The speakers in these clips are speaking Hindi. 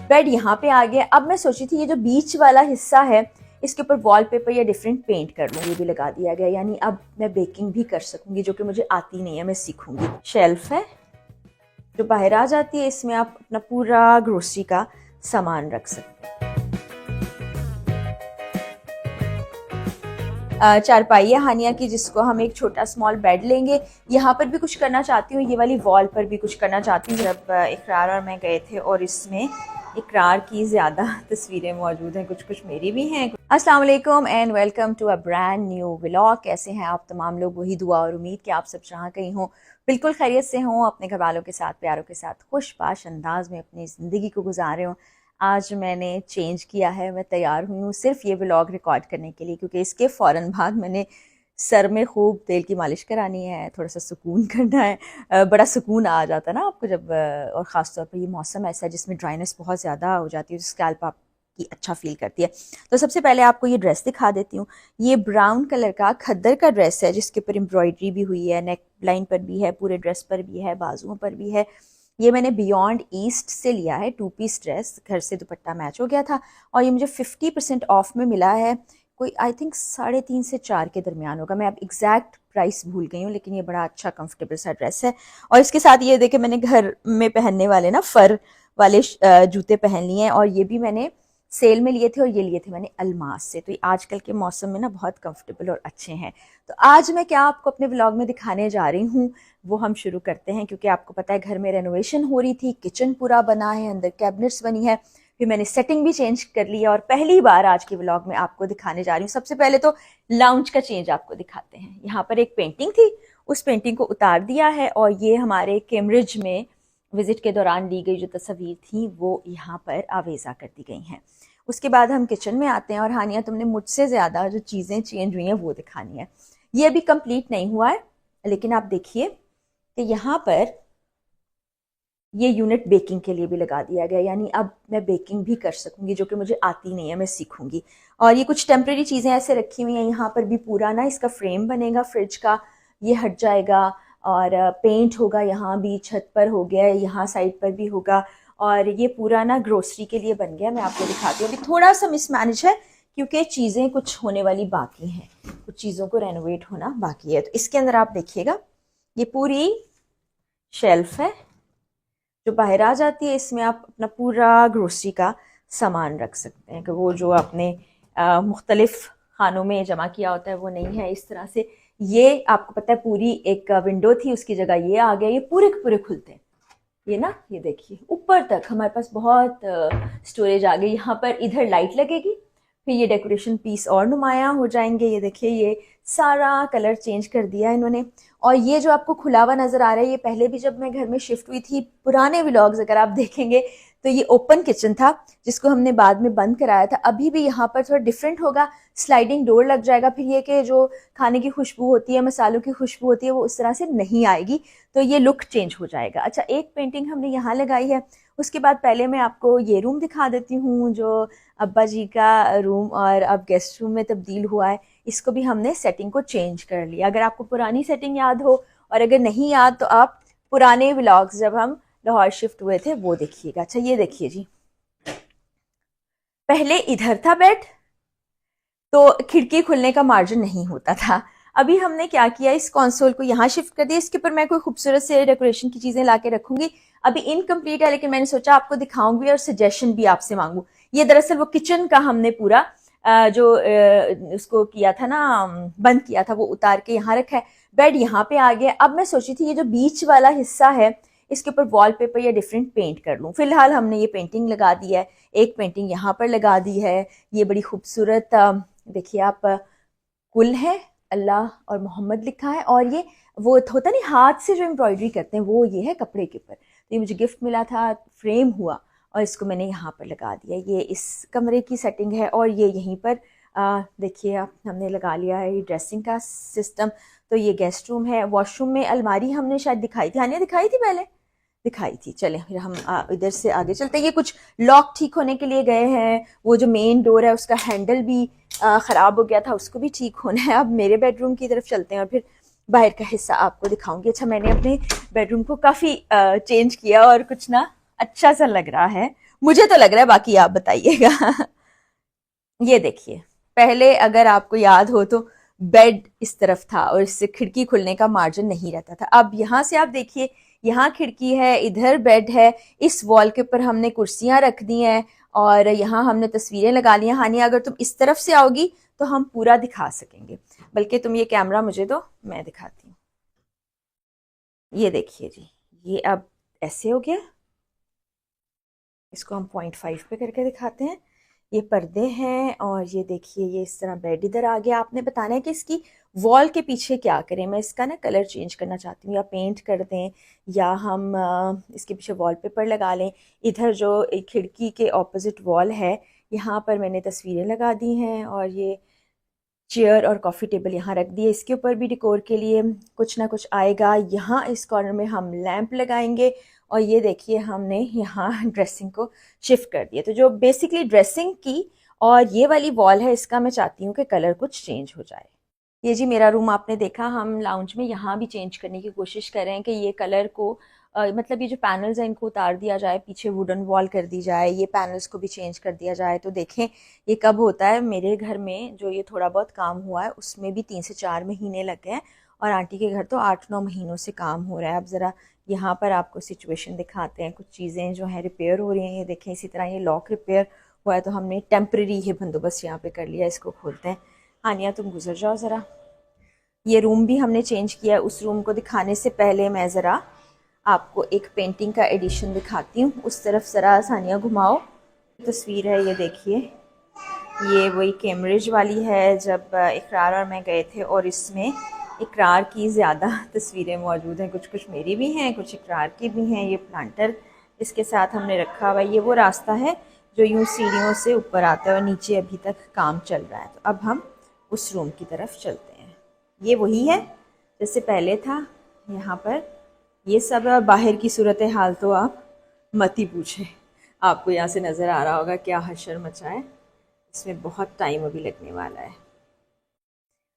बेड यहाँ पे आ गया। अब मैं सोची थी ये जो बीच वाला हिस्सा है इसके ऊपर वॉलपेपर या डिफरेंट पेंट कर लूँ, ये भी लगा दिया गया, यानी अब मैं बेकिंग भी कर सकूंगी, जो कि मुझे आती नहीं है, मैं सीखूंगी। शेल्फ है जो बाहर आ जाती है, इसमें आप अपना पूरा ग्रोसरी का सामान रख सकते हैं। चारपाई है हानिया की, जिसको हम एक छोटा स्मॉल बेड लेंगे। यहाँ पर भी कुछ करना चाहती हूँ, ये वाली वॉल पर भी कुछ करना चाहती हूँ। जब इकरार और मैं गए थे और इसमें इकरार की ज़्यादा तस्वीरें मौजूद हैं, कुछ कुछ मेरी भी हैं। अस्सलाम वालेकुम and welcome to a brand new vlog. कैसे हैं आप तमाम लोग? वही दुआ और उम्मीद कि आप सब जहाँ कहीं हों बिल्कुल खैरियत से हों, अपने घर वालों के साथ, प्यारों के साथ खुशबाश अंदाज में अपनी ज़िंदगी को गुजारे हों। आज मैंने चेंज किया है, मैं तैयार हुई हूँ सिर्फ ये व्लॉग रिकॉर्ड करने के लिए, क्योंकि इसके फ़ौरन बाद मैंने सर में खूब तेल की मालिश करानी है, थोड़ा सा सुकून करना है। बड़ा सुकून आ जाता है ना आपको जब, और ख़ास तौर पर ये मौसम ऐसा है जिसमें ड्राइनेस बहुत ज़्यादा हो जाती है, स्कैल्प आपकी अच्छा फील करती है। तो सबसे पहले आपको ये ड्रेस दिखा देती हूँ। ये ब्राउन कलर का खद्दर का ड्रेस है, जिसके ऊपर एम्ब्रॉयडरी भी हुई है, नेक लाइन पर भी है, पूरे ड्रेस पर भी है, बाजुओं पर भी है। ये मैंने बियॉन्ड ईस्ट से लिया है, 2 पीस ड्रेस, घर से दुपट्टा मैच हो गया था और ये मुझे 50% ऑफ में मिला है। कोई आई थिंक 3.5 से 4 के दरमियान होगा, मैं अब एग्जैक्ट प्राइस भूल गई हूँ, लेकिन ये बड़ा अच्छा कंफर्टेबल सा ड्रेस है। और इसके साथ ये देखे मैंने घर में पहनने वाले ना फर वाले जूते पहन लिए हैं, और ये भी मैंने सेल में लिए थे, और ये लिए थे मैंने अल्मास से। तो ये आजकल के मौसम में ना बहुत कंफर्टेबल और अच्छे हैं। तो आज मैं क्या आपको अपने व्लॉग में दिखाने जा रही हूँ वो हम शुरू करते हैं, क्योंकि आपको पता है घर में रेनोवेशन हो रही थी, किचन पूरा बना है, अंदर कैबिनेट्स बनी है, फिर मैंने सेटिंग भी चेंज कर ली है, और पहली बार आज के व्लॉग में आपको दिखाने जा रही हूँ। सबसे पहले तो लाउंज का चेंज आपको दिखाते हैं। यहाँ पर एक पेंटिंग थी, उस पेंटिंग को उतार दिया है, और ये हमारे कैम्ब्रिज में विजिट के दौरान ली गई जो तस्वीर थी वो यहाँ पर आवेजा कर दी गई हैं। उसके बाद हम किचन में आते हैं, और हानिया तुमने मुझसे ज़्यादा जो चीज़ें चेंज हुई हैं वो दिखानी है। ये अभी कंप्लीट नहीं हुआ है, लेकिन आप देखिए कि यहाँ पर ये यूनिट बेकिंग के लिए भी लगा दिया गया, यानी अब मैं बेकिंग भी कर सकूंगी, जो कि मुझे आती नहीं है, मैं सीखूंगी। और ये कुछ टेम्प्रेरी चीज़ें ऐसे रखी हुई हैं। यहाँ पर भी पूरा ना इसका फ्रेम बनेगा फ्रिज का, ये हट जाएगा, और पेंट होगा, यहाँ भी छत पर हो गया, यहाँ साइड पर भी होगा, और ये पूरा ना ग्रोसरी के लिए बन गया। मैं आपको दिखाती हूँ। अभी थोड़ा सा मिसमैनेज है क्योंकि चीज़ें कुछ होने वाली बाकी हैं, कुछ चीज़ों को रेनोवेट होना बाकी है। तो इसके अंदर आप देखिएगा ये पूरी शेल्फ है जो बाहर आ जाती है, इसमें आप अपना पूरा ग्रोसरी का सामान रख सकते हैं, कि वो जो आपने मुख्तलिफ खानों में जमा किया होता है वो नहीं है इस तरह से। ये आपको पता है पूरी एक विंडो थी, उसकी जगह ये आ गया, ये पूरे के पूरे खुलते हैं। ये ना, ये देखिए ऊपर तक हमारे पास बहुत स्टोरेज आ गई। यहाँ पर इधर लाइट लगेगी, फिर ये डेकोरेशन पीस और नुमाया हो जाएंगे। ये देखिए ये सारा कलर चेंज कर दिया इन्होंने। और ये जो आपको खुला हुआ नज़र आ रहा है, ये पहले भी जब मैं घर में शिफ्ट हुई थी, पुराने व्लॉग्स अगर आप देखेंगे तो ये ओपन किचन था, जिसको हमने बाद में बंद कराया था। अभी भी यहाँ पर थोड़ा डिफरेंट होगा, स्लाइडिंग डोर लग जाएगा, फिर ये कि जो खाने की खुशबू होती है, मसालों की खुशबू होती है, वो उस तरह से नहीं आएगी, तो ये लुक चेंज हो जाएगा। अच्छा, एक पेंटिंग हमने यहाँ लगाई है। उसके बाद पहले मैं आपको ये रूम दिखा देती हूँ, जो अब्बा जी का रूम और अब गेस्ट रूम में तब्दील हुआ है। इसको भी हमने सेटिंग को चेंज कर लिया। अगर आपको पुरानी सेटिंग याद हो, और अगर नहीं याद तो आप पुराने व्लॉग्स जब हम लाहौर शिफ्ट हुए थे वो देखिएगा। अच्छा, ये देखिए जी, पहले इधर था बेड, तो खिड़की खुलने का मार्जिन नहीं होता था। अभी हमने क्या किया, इस कंसोल को यहाँ शिफ्ट कर दिया। इसके ऊपर मैं कोई खूबसूरत से डेकोरेशन की चीजें लाके रखूंगी। अभी इनकम्प्लीट है, लेकिन मैंने सोचा आपको दिखाऊंगी और सजेशन भी आपसे मांगू। ये दरअसल वो किचन का हमने पूरा जो उसको किया था ना, बंद किया था, वो उतार के यहाँ रखा है। बेड यहाँ पे आ गया। अब मैं सोची थी ये जो बीच वाला हिस्सा है इसके ऊपर वॉलपेपर या डिफरेंट पेंट कर लूँ। फिलहाल हमने ये पेंटिंग लगा दी है, एक पेंटिंग यहाँ पर लगा दी है। ये बड़ी खूबसूरत देखिए आप, कुल है, अल्लाह और मोहम्मद लिखा है, और ये वो होता नहीं हाथ से जो एम्ब्रॉयडरी करते हैं, वो ये है कपड़े के ऊपर। तो ये मुझे गिफ्ट मिला था, फ्रेम हुआ, और इसको मैंने यहाँ पर लगा दिया। ये इस कमरे की सेटिंग है, और ये यहीं पर देखिए आप, हमने लगा लिया है ये ड्रेसिंग का सिस्टम। तो ये गेस्ट रूम है। वॉशरूम में अलमारी हमने शायद दिखाई थी, हानिया दिखाई थी, पहले दिखाई थी। चले फिर हम इधर से आगे चलते हैं। ये कुछ लॉक ठीक होने के लिए गए हैं। वो जो मेन डोर है उसका हैंडल भी ख़राब हो गया था, उसको भी ठीक होना है। अब मेरे बेडरूम की तरफ चलते हैं और फिर बाहर का हिस्सा आपको दिखाऊंगी। अच्छा, मैंने अपने बेडरूम को काफ़ी चेंज किया और कुछ ना अच्छा सा लग रहा है मुझे तो लग रहा है, बाकी आप बताइएगा। ये देखिए, पहले अगर आपको याद हो तो बेड इस तरफ था और इससे खिड़की खुलने का मार्जिन नहीं रहता था। अब यहाँ से आप देखिए, यहाँ खिड़की है, इधर बेड है, इस वॉल के ऊपर हमने कुर्सियां रख दी हैं और यहाँ हमने तस्वीरें लगा ली हैं। हानिया, अगर तुम इस तरफ से आओगी तो हम पूरा दिखा सकेंगे, बल्कि तुम ये कैमरा मुझे दो, मैं दिखाती हूँ। ये देखिए जी, ये अब ऐसे हो गया। इसको हम 0.5 पे करके दिखाते हैं। ये पर्दे हैं और ये देखिए, ये इस तरह बेड इधर आ गया। आपने बताना है कि इसकी वॉल के पीछे क्या करें। मैं इसका ना कलर चेंज करना चाहती हूँ, या पेंट कर दें या हम इसके पीछे वॉलपेपर लगा लें। इधर जो एक खिड़की के ऑपोजिट वॉल है, यहाँ पर मैंने तस्वीरें लगा दी हैं और ये चेयर और कॉफ़ी टेबल यहाँ रख दिए। इसके ऊपर भी डेकोर के लिए कुछ ना कुछ आएगा। यहाँ इस कॉर्नर में हम लैंप लगाएंगे और ये देखिए, हमने यहाँ ड्रेसिंग को शिफ्ट कर दिया। तो जो बेसिकली ड्रेसिंग की और ये वाली वॉल है, इसका मैं चाहती हूँ कि कलर कुछ चेंज हो जाए। ये जी मेरा रूम आपने देखा। हम लाउंज में यहाँ भी चेंज करने की कोशिश कर रहे हैं कि ये कलर को मतलब ये जो पैनल्स हैं इनको उतार दिया जाए, पीछे वुडन वॉल कर दी जाए, ये पैनल्स को भी चेंज कर दिया जाए। तो देखें ये कब होता है। मेरे घर में जो ये थोड़ा बहुत काम हुआ है उसमें भी 3 से 4 महीने लग गए हैं और आंटी के घर तो 8-9 महीनों से काम हो रहा है। अब ज़रा यहाँ पर आपको सिचुएशन दिखाते हैं। कुछ चीज़ें जो हैं रिपेयर हो रही हैं। ये देखें, इसी तरह ये लॉक रिपेयर हुआ है तो हमने टेम्प्रेरी ये बंदोबस्त यहाँ पे कर लिया। इसको खोलते हैं। हानिया तुम गुजर जाओ ज़रा। ये रूम भी हमने चेंज किया है। उस रूम को दिखाने से पहले मैं ज़रा आपको एक पेंटिंग का एडिशन दिखाती हूँ। उस तरफ ज़रा सानिया घुमाओ। तस्वीर है, ये देखिए, ये वही कैम्ब्रिज वाली है जब इकरार और मैं गए थे, और इसमें इकरार की ज़्यादा तस्वीरें मौजूद हैं। कुछ कुछ मेरी भी हैं, कुछ इकरार की भी हैं। ये प्लांटर इसके साथ हमने रखा हुआ है। ये वो रास्ता है जो यूँ सीढ़ियों से ऊपर आता है और नीचे अभी तक काम चल रहा है। तो अब हम उस रूम की तरफ चलते हैं। ये वही है जैसे पहले था। यहाँ पर ये सब बाहर की सूरत हाल तो आप मत ही पूछें। आपको यहाँ से नज़र आ रहा होगा क्या हशर मचा है। इसमें बहुत टाइम अभी लगने वाला है।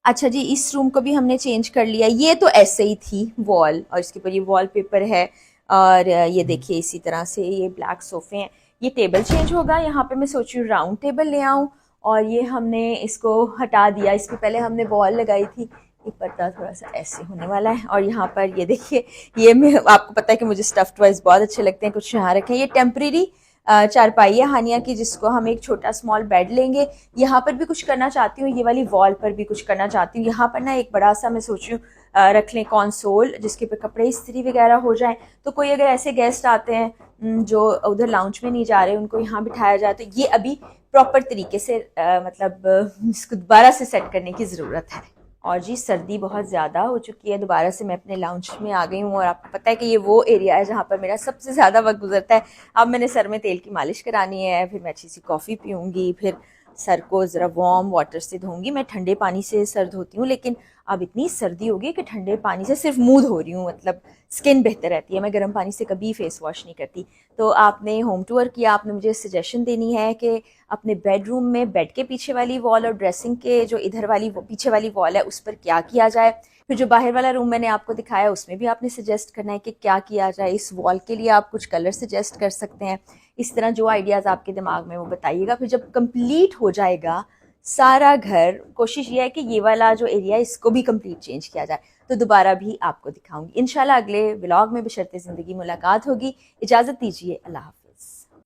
अच्छा जी, इस रूम को भी हमने चेंज कर लिया। ये तो ऐसे ही थी वॉल और इसके ऊपर ये वॉलपेपर है और ये देखिए इसी तरह से ये ब्लैक सोफे हैं। ये टेबल चेंज होगा। यहाँ पे मैं सोच रही हूँ राउंड टेबल ले आऊँ और ये हमने इसको हटा दिया। इसके पहले हमने वॉल लगाई थी। ये पर्दा थोड़ा सा ऐसे होने वाला है और यहाँ पर ये देखिए, ये मैं आपको पता है कि मुझे स्टफ्ड टॉयज बहुत अच्छे लगते हैं, कुछ यहाँ रखे हैं। ये टेम्प्रेरी चारपाई है हानिया की, जिसको हम एक छोटा स्मॉल बेड लेंगे। यहाँ पर भी कुछ करना चाहती हूँ, ये वाली वॉल पर भी कुछ करना चाहती हूँ। यहाँ पर ना एक बड़ा सा मैं सोच रही हूँ रख लें कंसोल, जिसके ऊपर कपड़े इस्त्री वगैरह हो जाए। तो कोई अगर ऐसे गेस्ट आते हैं जो उधर लाउंज में नहीं जा रहे, उनको यहाँ बिठाया जाए। तो ये अभी प्रॉपर तरीके से मतलब इसको दोबारा से सेट करने की ज़रूरत है। और जी सर्दी बहुत ज़्यादा हो चुकी है। दोबारा से मैं अपने लाउंज में आ गई हूँ और आपको पता है कि ये वो एरिया है जहाँ पर मेरा सबसे ज़्यादा वक्त गुजरता है। अब मैंने सर में तेल की मालिश करानी है, फिर मैं अच्छी सी कॉफ़ी पीऊँगी, फिर सर को ज़रा वार्म वाटर से धोऊंगी। मैं ठंडे पानी से सर धोती हूँ, लेकिन अब इतनी सर्दी होगी कि ठंडे पानी से सिर्फ मुँह धो रही हूँ, मतलब स्किन बेहतर रहती है। मैं गर्म पानी से कभी फेस वॉश नहीं करती। तो आपने होम टूर किया, आपने मुझे सजेशन देनी है कि अपने बेडरूम में बेड के पीछे वाली वॉल और ड्रेसिंग के जो इधर वाली पीछे वाली वॉल है उस पर क्या किया जाए। फिर जो बाहर वाला रूम मैंने आपको दिखाया उसमें भी आपने सजेस्ट करना है कि क्या किया जाए। इस वॉल के लिए आप कुछ कलर सजेस्ट कर सकते हैं। इस तरह जो आइडियाज़ आपके दिमाग में वो बताइएगा। फिर जब कंप्लीट हो जाएगा सारा घर, कोशिश ये है कि ये वाला जो एरिया है इसको भी कंप्लीट चेंज किया जाए। तो दोबारा भी आपको दिखाऊंगी इंशाल्लाह अगले व्लॉग में। बशर्ते ज़िंदगी मुलाकात होगी। इजाज़त दीजिए, अल्लाह हाफ़िज़।